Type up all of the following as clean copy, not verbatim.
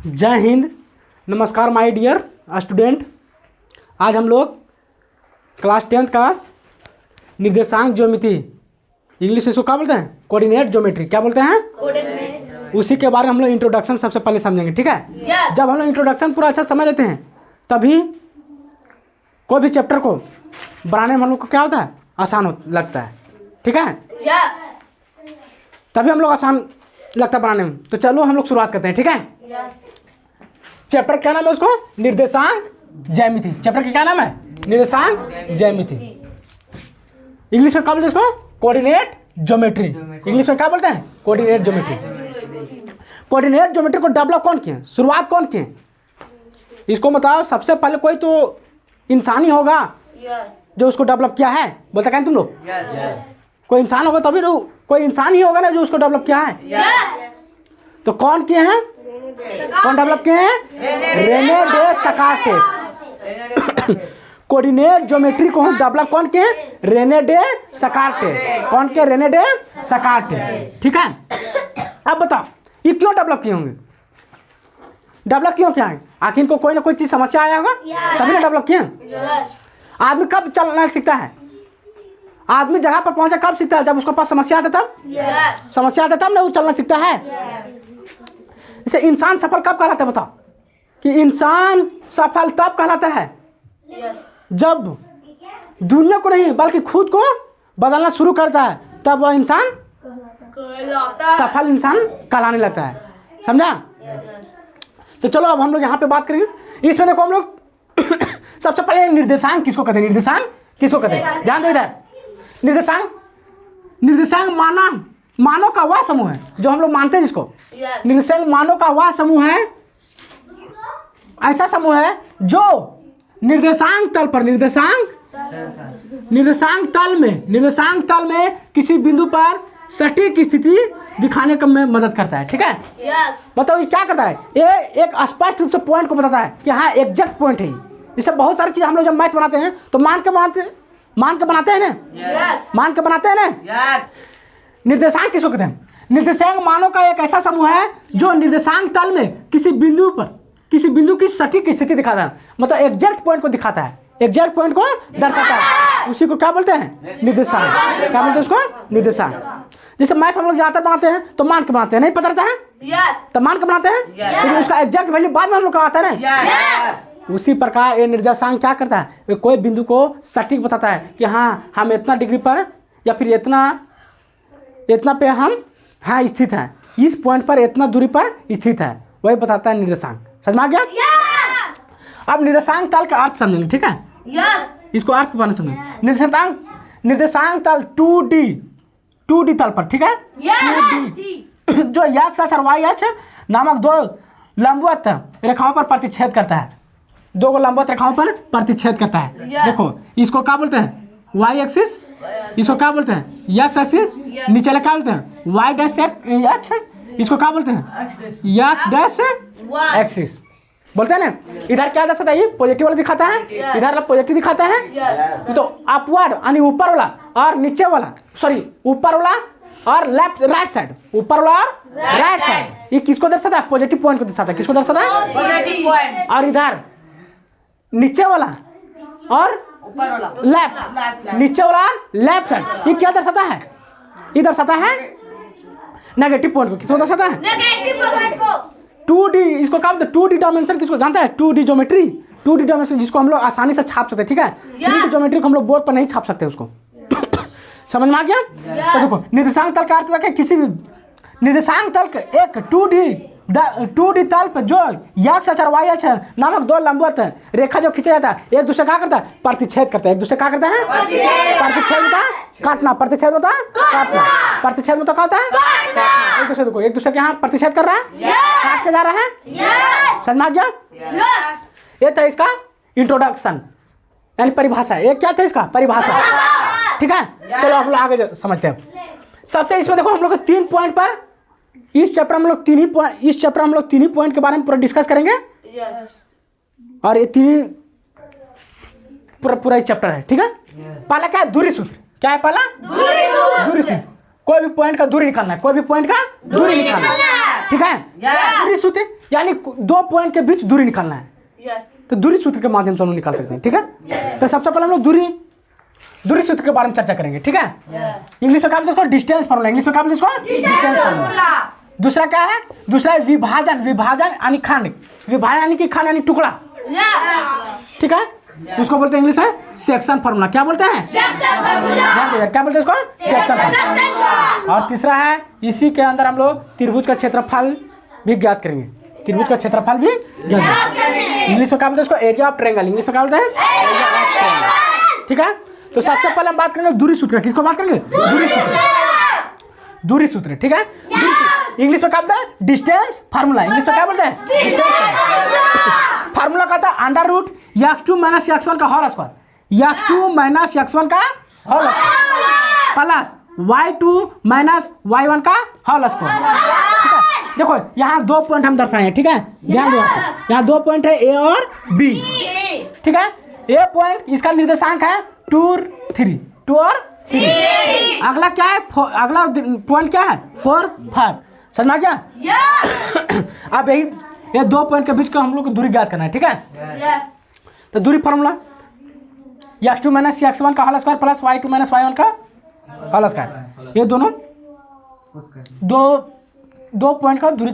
जय हिंद, नमस्कार my dear student. आज हम लोग क्लास 10th का निर्देशांक ज्योमेट्री, इंग्लिश में इसको क्या बोलते हैं? Coordinate geometry. क्या बोलते हैं? उसी के बारे में हम लोग इंट्रोडक्शन सबसे पहले समझेंगे, ठीक है? जब हम लोग इंट्रोडक्शन पूरा अच्छा समझ लेते हैं तभी कोई भी चैप्टर को बनाने में हम लोग को क्या होता है? आसान लगता है, ठीक है? तभी हम लोग आसान लगता है बनाने में। तो चलो हम लोग शुरुआत करते हैं, ठीक है? चैप्टर क्या नाम है उसको? निर्देशांक ज्यामिति। चैप्टर का क्या नाम है? निर्देशांक ज्यामिति। इंग्लिश में क्या बोलते हैं इसको? Coordinate geometry. इंग्लिश में क्या बोलते हैं? Coordinate geometry. कोऑर्डिनेट ज्योमेट्री को डेवलप कौन किए? शुरुआत कौन किए? इसको बताओ। सबसे पहले कोई तो इंसान ही होगा जो उसको डेवलप किया है। बोलते क्या तुम लोग? कोई इंसान होगा तभी तो, कोई इंसान ही होगा ना जो उसको डेवलप किया है। तो कौन किए हैं? कौन डेवलप किए हैं? Rene Descartes. Coordinate geometry को हम डेवलप कौन किए? Rene Descartes. कौन के? रेने डे सकार्टेस, ठीक है? अब बताओ ये क्यों डेवलप किए होंगे? डेवलप क्यों किया है? आखिर इनको कोई ना कोई चीज समस्या आया होगा तभी ना डेवलप किए। आदमी कब चलना सीखता है? आदमी जगह पर पहुंचा कब सीखता है? जब उसके पास समस्या आता तब। समस्या आता तब ना वो चलना सीखता है। इसे इंसान सफल कब कहलाता है? बताओ कि इंसान सफल तब कहलाता है जब दुनिया को नहीं बल्कि खुद को बदलना शुरू करता है, तब वह इंसान सफल इंसान कहलाने लगता है। समझा? तो चलो अब हम लोग यहाँ पे बात करेंगे। इसमें देखो हम लोग सबसे पहले निर्देशांक किसको कहते हैं? निर्देशांक किसको कहते हैं? ध्यान दो इधर। निर्देशांक मानों का वह समूह है जो हम लोग मानते हैं जिसको निर्देशांक मानों का वह समूह है, ऐसा समूह है जो निर्देशांक तल में किसी बिंदु पर सटीक स्थिति दिखाने का में मदद करता है, ठीक है? बताओ ये क्या करता है? ये एक स्पष्ट रूप से पॉइंट को बताता है कि हाँ एग्जैक्ट पॉइंट है। जैसे बहुत सारी चीज हम लोग जब मैथ बनाते हैं तो मान के बनाते हैं ना। मान के बनाते हैं ना। निर्देशांक किसको कहते हैं? निर्देशांक मानों का एक ऐसा समूह है जो निर्देशांक तल में किसी बिंदु की सटीक स्थिति दिखाता है, मतलब एग्जैक्ट पॉइंट को दिखाता है, एग्जैक्ट पॉइंट को दर्शाता है। उसी को क्या बोलते हैं? निर्देशांक। क्या बोलते हैं उसको? निर्देशांक। जैसे मैथ हम लोग ज्यादातर बनाते हैं तो मान के बनाते हैं, नहीं पता रहता है तो मान के बनाते हैं, लेकिन उसका एग्जैक्ट वैल्यू बाद में हम लोग का आता है ना। उसी प्रकार ये निर्देशांक क्या करता है? ये कोई बिंदु को सटीक बताता है कि हाँ हम इतना डिग्री पर या फिर इतना पे हम हाँ स्थित हैं, इस पॉइंट पर इतना दूरी पर स्थित है, वही बताता है निर्देशांक। समझ में आ गया? अब निर्देशांक तल का अर्थ समझेंगे, ठीक है? इसको अर्थ पर समझेंगे। निर्देशांक तल 2D तल पर, ठीक है? 2D जो एक्स अक्ष और वाई अक्ष नामक दो लंबवत रेखाओं पर प्रतिच्छेद करता है। दो को लंबवत रेखाओं पर प्रतिच्छेद करता है। देखो इसको क्या बोलते हैं? Y axis. इसको क्या बोलते हैं? X axis. नीचे क्या बोलते हैं? Y dash X. इसको क्या बोलते हैं? एक्स डैश एक्सिस बोलते हैं ना। इधर क्या दर्शाता है? ये पॉजिटिव वाला दिखाता है, इधर पॉजिटिव दिखाता है। तो अपवर्ड यानी ऊपर वाला और नीचे वाला, सॉरी ऊपर वाला और लेफ्ट राइट साइड, ऊपर वाला और राइट साइड, ये किसको दर्शाता है? पॉजिटिव पॉइंट को दर्शाता है। किसको दर्शाता है? Positive point. और इधर नीचे वाला और ऊपर वाला लेफ्ट, नीचे वाला लेफ्ट साइड, ये क्या दर्शाता है? ये दर्शाता है नेगेटिव पॉइंट को। किसको दर्शाता है? नेगेटिव पॉइंट को। 2D इसको क्या बोलते हैं? 2D डायमेंशन किसको जानता है? 2D geometry. 2D डायमेंशन जिसको हम लोग आसानी से छाप सकते हैं, ठीक है? 3D ज्योमेट्री को हम लोग बोर्ड पर नहीं छाप सकते उसको। समझ में आ गया? तो देखो निर्देशांक तल का अर्थ है किसी भी निर्देशांक तल का एक 2D तल पर जो एक्स अक्ष और वाई अक्ष नामक दो लंबवत रेखा जो खींचा जाता है, एक दूसरे क्या करता है? प्रतिच्छेद करता है। एक दूसरे क्या करता है? प्रतिच्छेद होता है काटना, प्रतिच्छेद होता है काटना, प्रतिच्छेद में तो क्या होता है? एक दूसरे को एक दूसरे के यहाँ प्रतिच्छेद कर रहा है, काट के जा रहा है। समझ में आ गया? ये था इसका इंट्रोडक्शन यानी परिभाषा। ये क्या था इसका? परिभाषा, ठीक है? चलो हम लोग आगे समझते हैं। सबसे इसमें देखो हम लोग 3 पॉइंट पर इस चैप्टर में हम लोग 3 ही पॉइंट के बारे में पूरा डिस्कस करेंगे। और ये 3 पूरा चैप्टर है, ठीक है? पहला क्या है? दूरी सूत्र। क्या है पहला? दूरी सूत्र। कोई भी पॉइंट का दूरी निकालना है, कोई भी पॉइंट का दूरी निकालना है, ठीक है? दूरी सूत्र यानी 2 पॉइंट के बीच दूरी निकालना है। तो दूरी सूत्र के माध्यम से हम लोग निकाल सकते हैं, ठीक है। तो सबसे पहले हम लोग दूरी सूत्र के बारे में चर्चा करेंगे, ठीक है। इंग्लिश में क्या बोलते हैं इसको? Distance formula. इंग्लिश में क्या बोलते हैं इसको? Distance formula. दूसरा क्या है? दूसरा है विभाजन यानी खंड, विभाजन यानी कि खंड यानी टुकड़ा, ठीक है। उसको बोलते हैं इंग्लिश में सेक्शन फार्मूला। क्या बोलते हैं? Section formula. क्या बोलते हैं इसको? Section formula. और तीसरा है, इसी के अंदर हम लोग त्रिभुज का क्षेत्रफल भी ज्ञात करेंगे, त्रिभुज का क्षेत्रफल भी ज्ञात करेंगे। इंग्लिश में क्या बोलते हैं इसको? Area of triangle. इंग्लिश में क्या बोलते हैं? ठीक है। तो सबसे पहले हम बात करेंगे दूरी सूत्र। किसको बात करेंगे? दूरी सूत्र, ठीक है। इंग्लिश में क्या बोलते हैं? Distance formula. इंग्लिश में क्या बोलते हैं? फार्मूला कहता है under root x2 minus x1 का whole square, x2 minus x1 का whole square plus y2 minus y1 का होल स्क्वायर, ठीक है। देखो यहाँ 2 पॉइंट हम दर्शाए हैं, ठीक है। ध्यान दो, यहाँ 2 पॉइंट है A और B, ठीक है। A पॉइंट इसका निर्देशांक है 2 और 3। अगला क्या है? अगला पॉइंट क्या है? 4, 5। समझ में आ गया? अब ये 2 पॉइंट के बीच का हम लोग को दूरी ज्ञात करना है, ठीक है। तो दूरी फार्मूला x2 माइनस x1 का whole square plus y2 minus y1 का होल स्क्वायर। ये दोनों दो पॉइंट का दूरी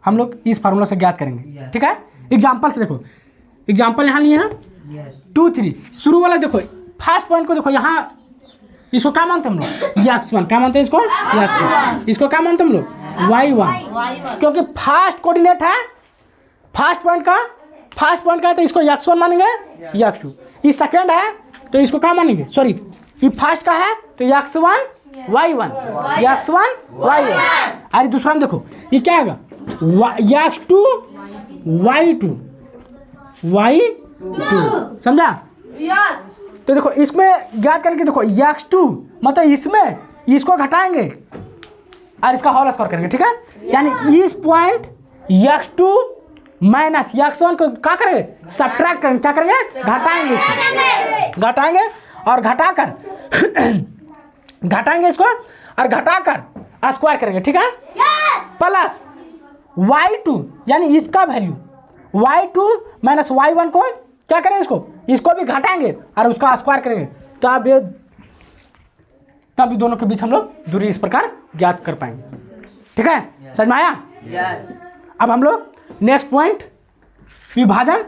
हम लोग इस फार्मूला से ज्ञात करेंगे, ठीक है। एग्जाम्पल से देखो, एग्जाम्पल यहाँ लिए हैं 2, 3। शुरू वाला देखो, फर्स्ट पॉइंट को देखो, यहाँ इसको क्या मानते हैं हम लोग? x1। क्या मानते हैं इसको? x1। इसको क्या मानते हैं हम लोग? y1, क्योंकि फर्स्ट कोऑर्डिनेट है फर्स्ट पॉइंट का है, तो इसको x1 मानेंगे, x2। ये सेकंड है तो इसको क्या मानेंगे? सॉरी, ये फर्स्ट का है तो x1 y1, x1 y1। अरे दूसरा में देखो, ये क्या होगा? x2 y2, समझा? तो देखो इसमें ज्ञात करके देखो, x2 मतलब इसमें इसको घटाएंगे और इसका होल स्क्वायर करेंगे, ठीक है। यानी इस पॉइंट x2 माइनस x1 को क्या करेंगे? सब्ट्रैक्ट करेंगे। क्या करेंगे? घटाएंगे इसको, घटाएंगे और घटाएंगे इसको और घटाकर स्क्वायर करेंगे, ठीक है। प्लस y2 यानी इसका वैल्यू y2 माइनस y1 को क्या करेंगे? इसको भी घटाएंगे और उसका स्क्वायर करेंगे। तो अब ये तब दोनों के बीच हम लोग दूरी इस प्रकार ज्ञात कर पाएंगे, ठीक है। समझ में आया? अब हम लोग नेक्स्ट पॉइंट विभाजन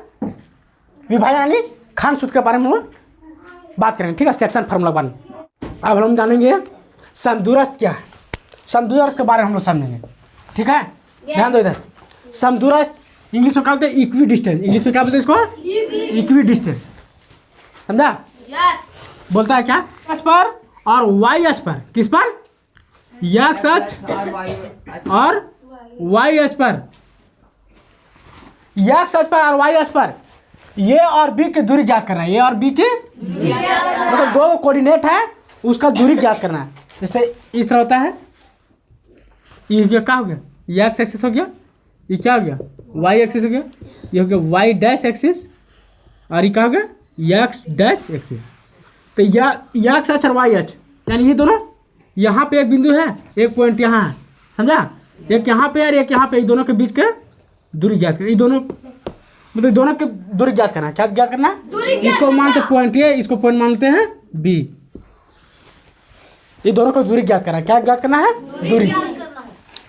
यानी खंड सूत्र के बारे में हम लोग बात करेंगे, ठीक है। सेक्शन फार्मूला बारे में अब हम जानेंगे समदूरस्थ क्या है, समदूरस्थ के बारे में हम लोग समझेंगे, ठीक है। ध्यान दो इधर, समदूरस्थ इंग्लिश में क्या बोलते हैं? Equi distance. इंग्लिश में क्या बोलते हैं इसको? इक्वी डिस्टेंस, समझा? बोलता है क्या? एक्स पर और वाई अक्ष पर। किस पर? एक्स अक्ष और वाई अक्ष पर, एक्स अक्ष पर और वाई अक्ष पर ए और बी की दूरी ज्ञात करना है। ए और बी की मतलब 2 कोऑर्डिनेट है, उसका दूरी ज्ञात करना है। जैसे इस तरह होता है, ये क्या हो गया? एक्स एक्सिस हो गया, ये क्या हो गया? वाई एक्सिस हो गया, ये हो गया वाई डैश एक्सिस, और ये क्या हो गया? X dash axis. तो एक्स अक्ष और वाई अक्ष यानी ये दोनों, यहाँ पे एक बिंदु है, एक पॉइंट यहाँ है, समझा? एक यहाँ पे और एक यहाँ पे, दोनों के बीच के दूरी ज्ञात करना। ये दोनों मतलब दोनों के दूरी ज्ञात करना है। क्या ज्ञात करना है? इसको मानते पॉइंट ए, इसको पॉइंट मानते हैं बी। ये दोनों को दूरी ज्ञात करना है। क्या ज्ञात करना है? दूरी।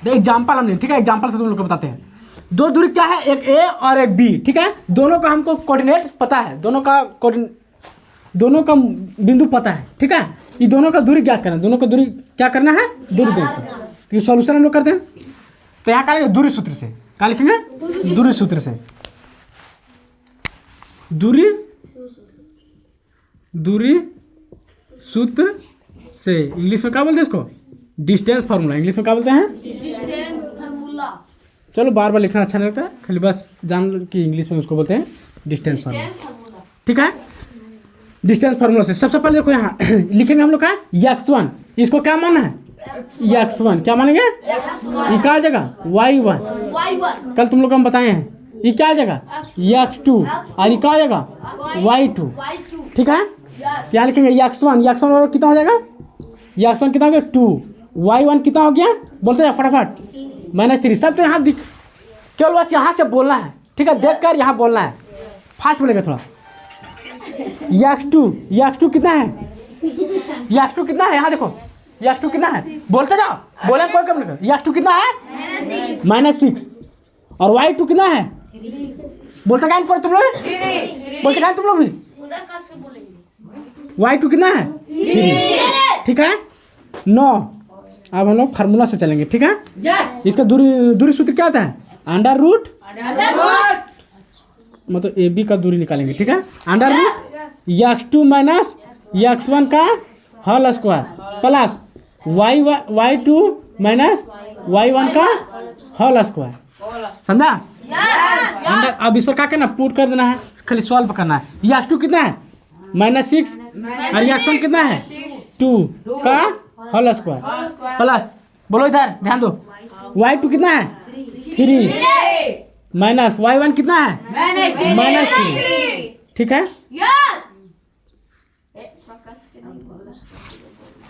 एग्जाम्पल हमने, ठीक है, एग्जाम्पल से तुम लोग को बताते हैं। 2 दूरी क्या है? एक ए और एक बी, ठीक है। दोनों का हमको कोऑर्डिनेट पता है, दोनों का बिंदु पता है, ठीक है। ये दोनों का दूरी ज्ञात करना है। दोनों का दूरी क्या करना है? दूरी देना। तो ये सॉल्यूशन हम लोग करते हैं। तो यहाँ क्या लिखेंगे? दूरी सूत्र से। क्या लिखेंगे? दूरी सूत्र से। दूरी सूत्र से इंग्लिश में क्या बोलते हैं इसको? Distance formula. इंग्लिश में क्या बोलते हैं? Distance formula. चलो बार बार लिखना अच्छा नहीं लगता है, खाली बस जान कि इंग्लिश में उसको बोलते हैं डिस्टेंस फार्मूला, ठीक है। डिस्टेंस फार्मूला से सबसे पहले देखो यहाँ लिखेंगे हम लोग का x1, इसको क्या मानना है? x1 क्या मानेंगे? ये क्या आ जाएगा? y1। कल तुम लोग को हम बताए हैं। ये क्या आ जाएगा? x2 और ये क्या आ जाएगा? y2, ठीक है। क्या लिखेंगे? x1 और कितना हो जाएगा? x1 कितना हो गया? 2, y1 कितना हो गया? बोलते हैं फटाफट, -3। सब तो यहाँ केवल बस यहाँ से बोलना है, ठीक है, देख कर यहाँ बोलना है, फास्ट बोलेगा थोड़ा। x2 कितना है, x2 कितना है, यहाँ देखो x2 कितना है, बोलते जाओ, बोले कोई कम नहीं। x2 कितना है, -6। और y2 कितना है, बोलते क्या पर तुम लोग, बोलते क्या तुम लोग भी, y2 कितना है, 3, ठीक है 9। अब हम लोग फार्मूला से चलेंगे, ठीक है। इसका दूरी सूत्र क्या होता है, अंडर रूट, मतलब ए बी का दूरी निकालेंगे, ठीक है। Under root x2 minus x1 का whole square plus y2 minus y1 का होल स्क्वायर, समझा। अंडर, अब इस पर क्या करना, पुट कर देना है, खाली सॉल्व करना है। x2 कितना है, -6 और x1 कितना है, 2 का होल स्क्वायर प्लस, बोलो इधर ध्यान दो, y2 कितना है, 3 माइनस y1 कितना है, -3, ठीक है।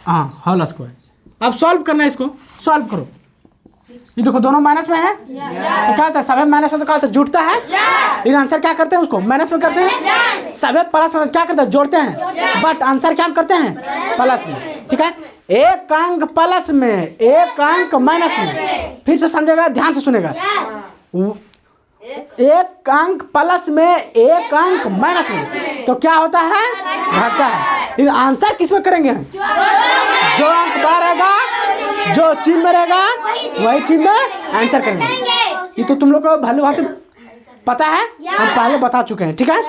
हाँ होल स्क्वायर। अब सॉल्व करना है, इसको सॉल्व करो। ये देखो दोनों माइनस में है, तो क्या होता है, सभी माइनस में तो क्या होता है, जुड़ता है। लेकिन आंसर क्या करते हैं, उसको माइनस में करते हैं, सभी प्लस में क्या करते हैं, जोड़ते हैं, बट आंसर क्या करते हैं, प्लस में, ठीक है। एक अंक प्लस में, एक अंक माइनस में, फिर से समझेगा, ध्यान से सुनेगा। एक अंक प्लस में, एक अंक माइनस में, तो क्या होता है, घटता है। लेकिन आंसर किस में करेंगे, जो अंक बाहर रहेगा, जो चिन्ह में रहेगा, वही चिन्ह में आंसर करेंगे। ये तो तुम लोग को भली बात पता है, हम पहले बता चुके हैं, ठीक है।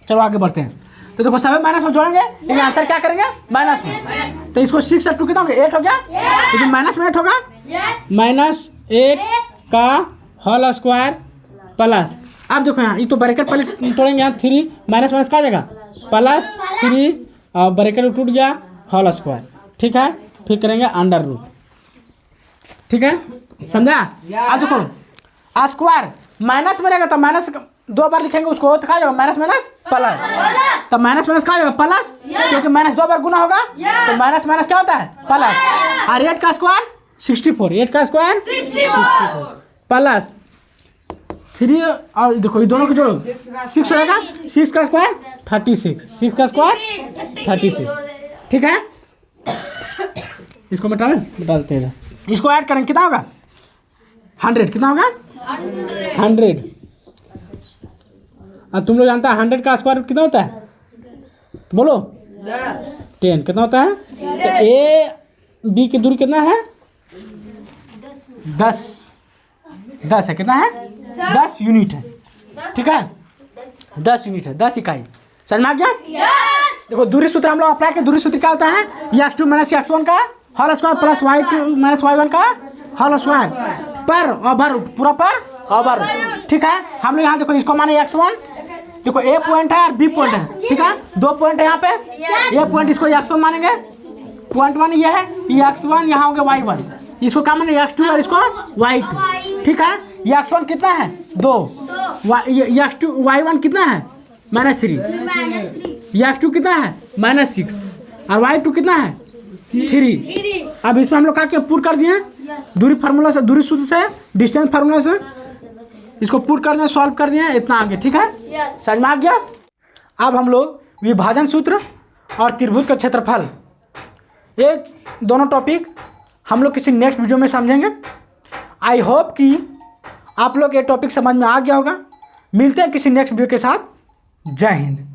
चलो आगे बढ़ते हैं। तो देखो सभी माइनस में जोड़ेंगे, लेकिन आंसर क्या करेंगे, माइनस में। तो इसको 6 और 2 कितना हो गया, 8 हो गया, लेकिन माइनस में 8 होगा, -8 का होल स्क्वायर प्लस, आप देखो यहाँ, ये तो ब्रैकेट पहले तोड़ेंगे, यहाँ 3 माइनस माइनस क्या जाएगा, +3 और ब्रैकेट टूट गया, होल स्क्वायर, ठीक है। फिर करेंगे अंडर रूट, ठीक है, समझा। अब देखो स्क्वायर माइनस में रहेगा, तो माइनस 2 बार लिखेंगे उसको, तो कहा जाएगा माइनस माइनस प्लस, तो माइनस माइनस कहा जाएगा प्लस, क्योंकि माइनस 2 बार गुना होगा, तो माइनस माइनस क्या होता है, प्लस। और 8 का स्क्वायर 64, 8 का स्क्वायर 64 प्लस 3, और देखो ये दोनों को जोड़ो, 6 होगा, 6 का स्क्वायर 36, 6 का स्क्वायर 36, ठीक है। इसको डालते हैं, इसको ऐड करेंगे, कितना होगा, 100, कितना होगा, 100। और तुम लोग जानता है 100 का स्क्वायर कितना होता है, बोलो 10, कितना होता है। तो ए बी की दूरी कितना है, 10 है, कितना है, 10 यूनिट है, ठीक है, 10 यूनिट है, 10 इकाई, समझ में आ गया। देखो दूरी सूत्र हम लोग अप्लाई करें, दूरी सूत्र क्या होता है, x2 माइनस x1 का whole square plus y2 minus y1 का होल स्क्वायर पर ओवर, पूरा पर ओवर, ठीक है। हम लोग यहाँ देखो, इसको माने x1, देखो ए पॉइंट है और बी पॉइंट है, ठीक है, 2 पॉइंट है यहाँ पे, ए पॉइंट इसको x1 मानेंगे, पॉइंट 1 ये है, ये x1, यहाँ हो गया y1, इसको क्या माने x2 और इसको y2, ठीक है। ये x1 कितना है, 2, x2 y1 कितना है, -3, ये x2 कितना है, -6, और y2 कितना है, 3। अब इसमें हम लोग क्या किया, पुट कर दिए दूरी फार्मूला से, दूरी सूत्र से, डिस्टेंस फार्मूला से, इसको पुट कर दिए, सॉल्व कर दिए, इतना आगे, ठीक है, समझ में आ गया। अब हम लोग विभाजन सूत्र और त्रिभुज का क्षेत्रफल, ये दोनों टॉपिक हम लोग किसी नेक्स्ट वीडियो में समझेंगे। आई होप कि आप लोग ये टॉपिक समझ में आ गया होगा। मिलते हैं किसी नेक्स्ट वीडियो के साथ। जय हिंद।